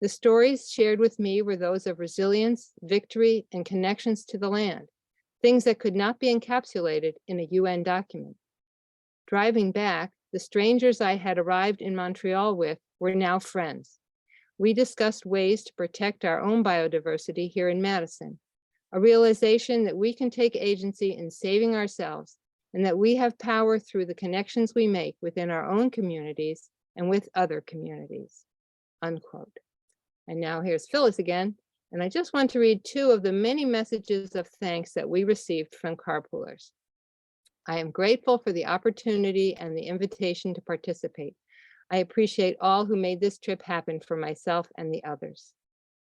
The stories shared with me were those of resilience, victory, and connections to the land, things that could not be encapsulated in a UN document. Driving back, the strangers I had arrived in Montreal with were now friends. We discussed ways to protect our own biodiversity here in Madison, a realization that we can take agency in saving ourselves and that we have power through the connections we make within our own communities and with other communities, unquote. And now here's Phyllis again, and I just want to read 2 of the many messages of thanks that we received from carpoolers. I am grateful for the opportunity and the invitation to participate. I appreciate all who made this trip happen for myself and the others.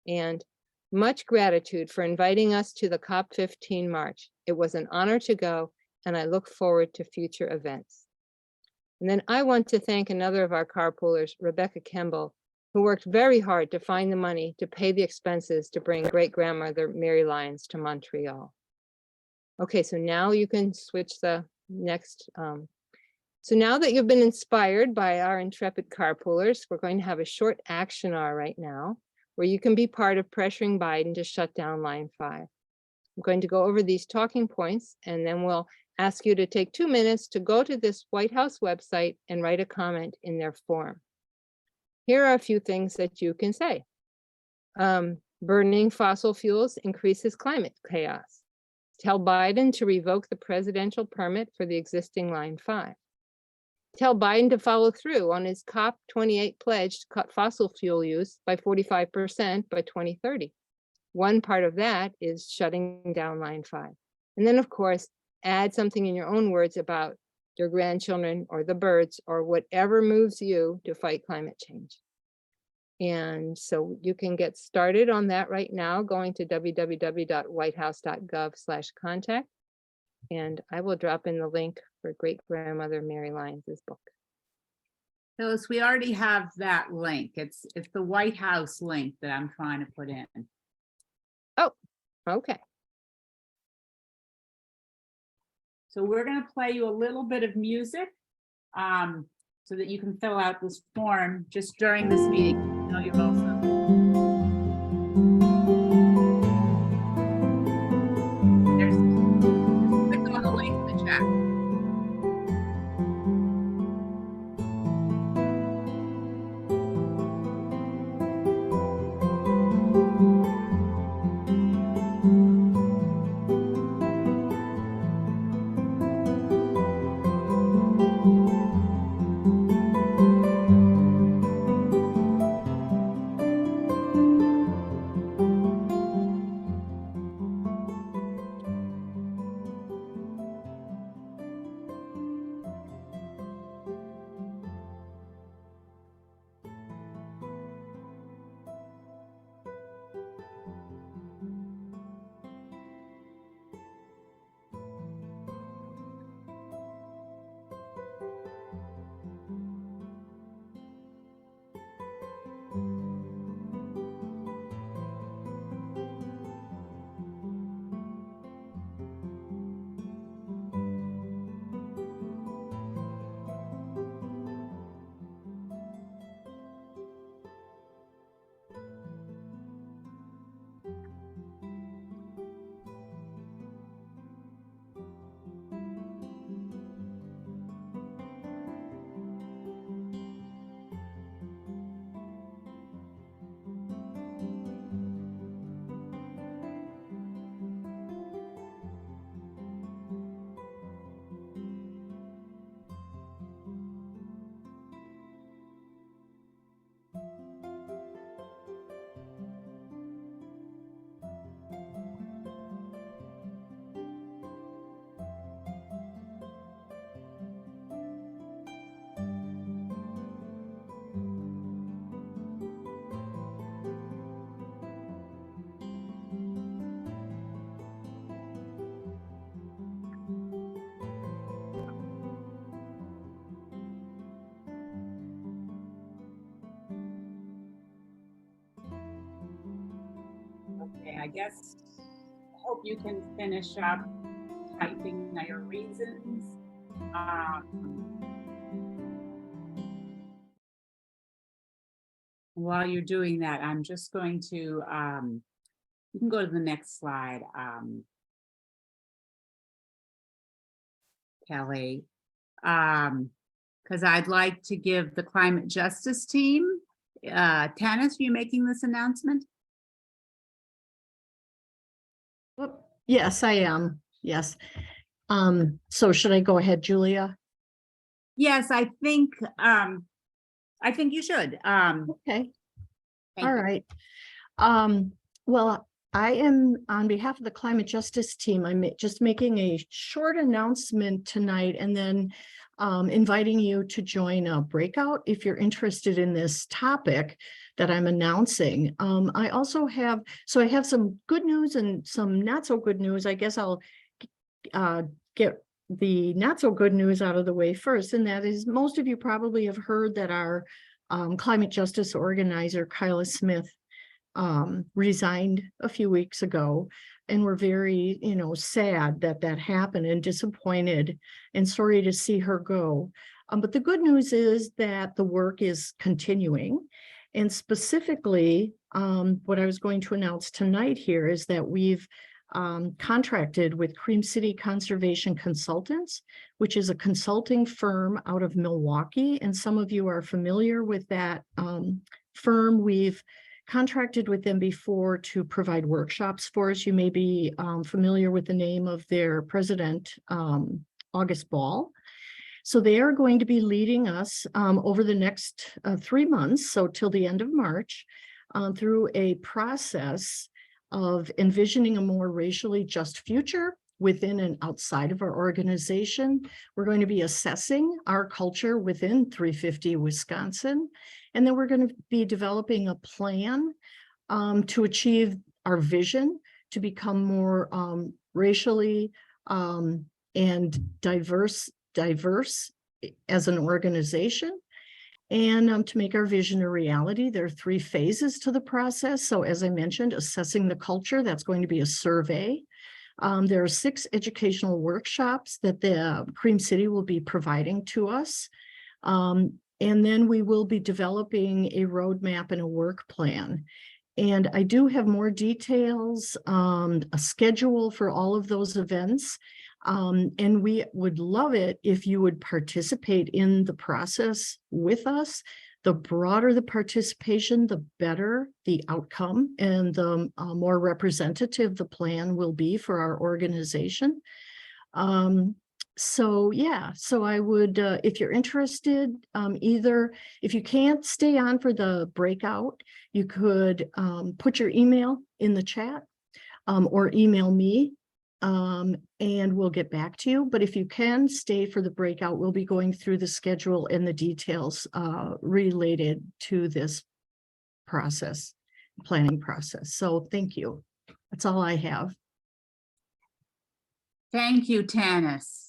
And much gratitude for inviting us to the COP15 March. It was an honor to go, and I look forward to future events. And then I want to thank another of our carpoolers, Rebecca Kemble, who worked very hard to find the money to pay the expenses to bring great-grandmother Mary Lyons to Montreal. Okay, so now you can switch the next. So now that you've been inspired by our intrepid carpoolers, we're going to have a short action hour right now, where you can be part of pressuring Biden to shut down Line 5. I'm going to go over these talking points, and then we'll ask you to take 2 minutes to go to this White House website and write a comment in their form. Here are a few things that you can say. Burning fossil fuels increases climate chaos. Tell Biden to revoke the presidential permit for the existing Line 5. Tell Biden to follow through on his COP28 pledge to cut fossil fuel use by 45% by 2030. One part of that is shutting down Line 5. And then, of course, add something in your own words about your grandchildren or the birds or whatever moves you to fight climate change. And so you can get started on that right now, going to www.whitehouse.gov/contact. And I will drop in the link for great grandmother Mary Lyons' book. Phyllis, we already have that link. It's the White House link that I'm trying to put in. Okay. So we're going to play you a little bit of music so that you can fill out this form just during this meeting. You know, you're also. Just click on the link in the chat. Okay, I guess, I hope you can finish up typing your reasons. While you're doing that, I'm just going to, you can go to the next slide, Kelly, because I'd like to give the climate justice team, Tanis, are you making this announcement? Yes, I am. Yes. So should I go ahead, Julia? Yes, I think you should. Okay. Thank All you. right. Well, I am on behalf of the climate justice team. I'm just making a short announcement tonight and then inviting you to join a breakout if you're interested in this topic that I'm announcing. I also have, I have some good news and some not so good news. I guess I'll get the not so good news out of the way first. And that is, most of you probably have heard that our climate justice organizer, Kyla Smith, resigned a few weeks ago. And we're very, sad that that happened and disappointed and sorry to see her go. But the good news is that the work is continuing. And specifically, what I was going to announce tonight here is that we've contracted with Cream City Conservation Consultants, which is a consulting firm out of Milwaukee. And some of you are familiar with that firm. We've contracted with them before to provide workshops for us. You may be familiar with the name of their president, August Ball. So they are going to be leading us over the next 3 months, so till the end of March, through a process of envisioning a more racially just future within and outside of our organization. We're going to be assessing our culture within 350 Wisconsin, and then we're going to be developing a plan to achieve our vision to become more racially and diverse as an organization. And to make our vision a reality, there are 3 phases to the process. So as I mentioned, assessing the culture, that's going to be a survey. There are 6 educational workshops that the Cream City will be providing to us. And then we will be developing a roadmap and a work plan. And I do have more details, a schedule for all of those events. And we would love it if you would participate in the process with us. The broader the participation, the better the outcome and the more representative the plan will be for our organization. So yeah, so I would, if you're interested, either if you can't stay on for the breakout, you could put your email in the chat or email me. And we'll get back to you. But if you can stay for the breakout, we'll be going through the schedule and the details related to this process, planning process. So thank you. That's all I have. Thank you, Tanis.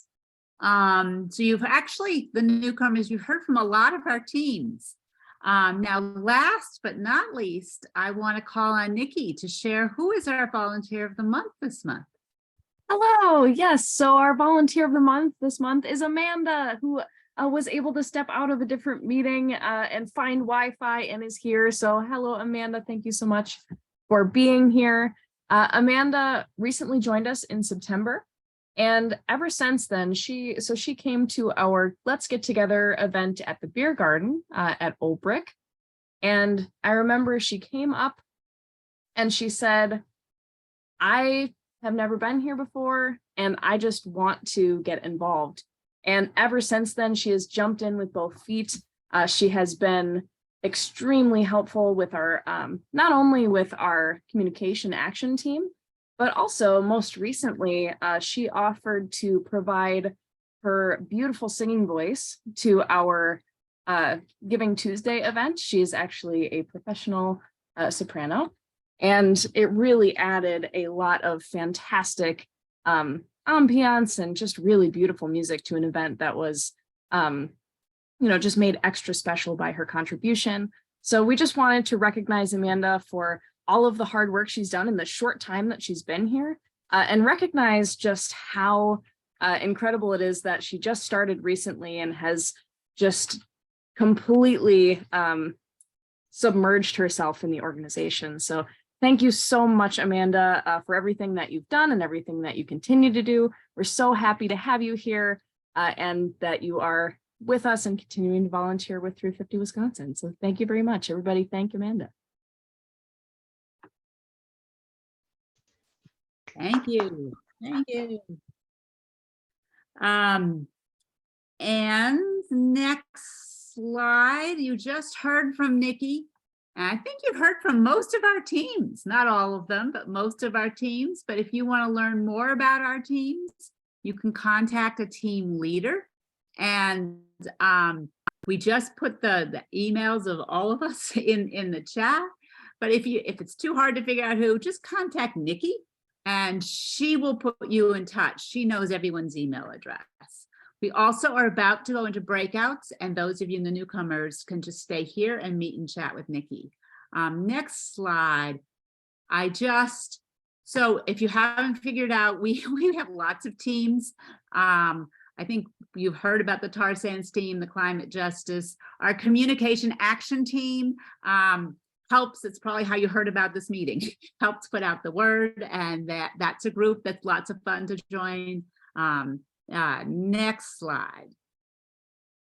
So you've actually, the newcomers, you've heard from a lot of our teams. Now, last but not least, I want to call on Nikki to share who is our volunteer of the month this month. Hello, yes, so our volunteer of the month this month is Amanda, who was able to step out of a different meeting and find Wi-Fi and is here. So hello, Amanda, thank you so much for being here. Amanda recently joined us in September, and ever since then, she came to our Let's Get Together event at the Beer Garden at Old Brick. And I remember she came up and she said, I have never been here before, and I just want to get involved. And ever since then, she has jumped in with both feet. She has been extremely helpful with our, not only with our communication action team, but also most recently, she offered to provide her beautiful singing voice to our Giving Tuesday event. She is actually a professional soprano. And it really added a lot of fantastic ambiance and just really beautiful music to an event that was, just made extra special by her contribution. So we just wanted to recognize Amanda for all of the hard work she's done in the short time that she's been here, and recognize just how incredible it is that she just started recently and has just completely submerged herself in the organization. So thank you so much, Amanda, for everything that you've done and everything that you continue to do. We're so happy to have you here and that you are with us and continuing to volunteer with 350 Wisconsin. So thank you very much, everybody. Thank you, Amanda. Thank you. Thank you. And next slide, you just heard from Nikki. And I think you've heard from most of our teams, not all of them, but most of our teams. But if you want to learn more about our teams, you can contact a team leader. And we just put the emails of all of us in the chat. But if it's too hard to figure out who, just contact Nikki and she will put you in touch. She knows everyone's email address. We also are about to go into breakouts, and those of you in the newcomers can just stay here and meet and chat with Nikki. Next slide. So if you haven't figured out, we have lots of teams. I think you've heard about the tar sands team, the climate justice, our communication action team helps. It's probably how you heard about this meeting, helps put out the word, and that's a group that's lots of fun to join. Next slide.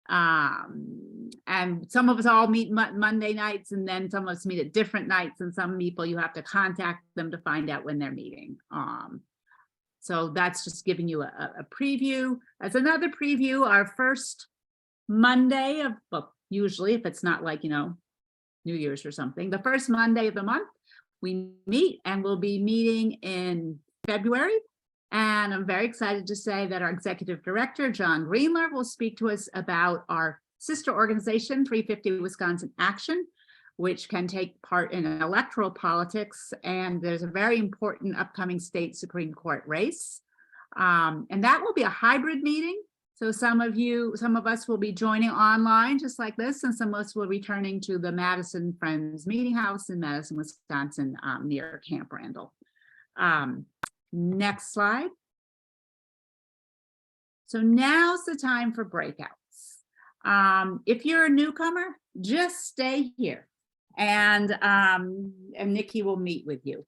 And some of us all meet Monday nights, and then some of us meet at different nights, and some people you have to contact them to find out when they're meeting. So that's just giving you a preview. As another preview, our first Monday of, well, usually if it's not like, New Year's or something, the first Monday of the month, we meet, and we'll be meeting in February. And I'm very excited to say that our executive director, John Greenler, will speak to us about our sister organization, 350 Wisconsin Action, which can take part in electoral politics. And there's a very important upcoming state Supreme Court race. And that will be a hybrid meeting. So some of us will be joining online just like this, and some of us will be returning to the Madison Friends Meeting House in Madison, Wisconsin, near Camp Randall. Next slide. So now's the time for breakouts. If you're a newcomer, just stay here, and Nikki will meet with you.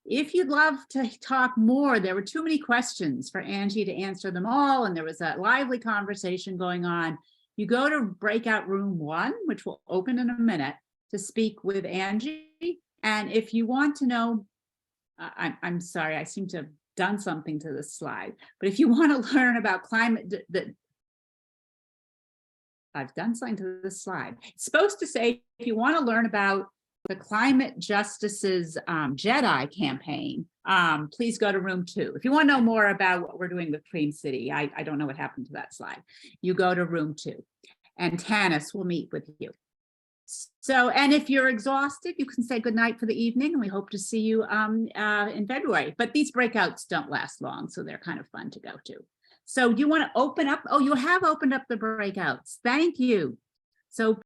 If you'd love to talk more, there were too many questions for Angie to answer them all, and there was a lively conversation going on. You go to breakout room 1, which will open in a minute, to speak with Angie. And if you want to know, I'm sorry, I seem to have done something to this slide, but if you want to learn about climate, I've done something to this slide. It's supposed to say, if you want to learn about the Climate Justice's JEDI campaign, please go to room 2. If you want to know more about what we're doing with Clean City, I don't know what happened to that slide. You go to room 2, and Tanis will meet with you. So, and if you're exhausted, you can say goodnight for the evening, and we hope to see you in February. But these breakouts don't last long, so they're kind of fun to go to. So you want to open up? Oh, you have opened up the breakouts. Thank you. So